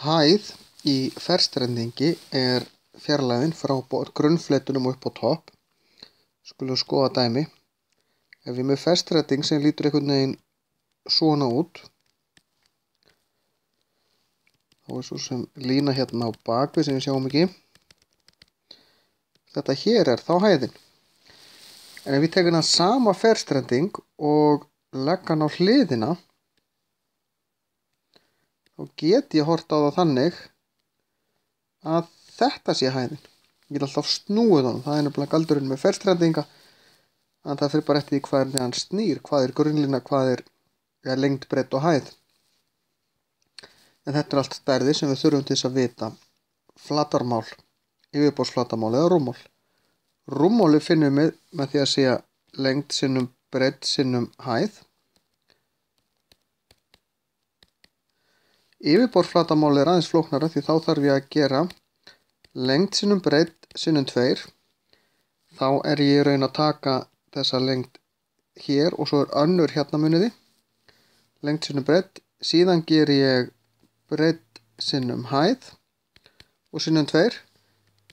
Hæð í ferstrendingi er fjarlægðin frá grunnfletinum upp á topp. Skulum skoða dæmi. Ef ég er með ferstrending sem lítur einhvern veginn svona út, þá er svo sem lína hérna á bakvið sem við sjáum ekki. Þetta hér er þá hæðin. En ef ég tek hérna sama ferstrending og legg hann á hliðina, þá get ég hort á það þannig að þetta sé hæðin. Ég get alltaf snúið honum, það er nefnilega galdurinn með ferstrendinga, en það fyrir bara eftir því hvernig hann snýr, hvað er grunnlína, hvað er lengd, breidd og hæð. En þetta er allt stærðir sem við þurfum til þess að vita. Flatarmál, yfirborðsflatarmál eða rúmmál. Rúmmálið finnum við með því að segja lengd sinnum breidd sinnum hæð. Yfirborðsflatarmál er aðeins flóknara því þá þarf ég að gera lengd sinnum breidd sinnum 2. Þá er ég í raun að taka þessa lengd hér og svo er önnur hérna muniði. Lengd sinnum breidd, síðan ger ég breidd sinnum hæð og sinnum 2.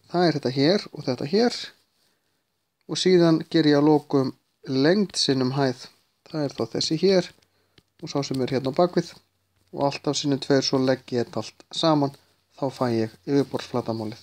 Það er þetta hér og þetta hér. Og síðan ger ég að lokum lengd sinnum hæð. Það er þá þessi hér og sá sem er hérna á bakvið. Og alltaf sinnum 2 svo legg ég þetta allt saman, þá fæ ég yfirborðsflatarmálið.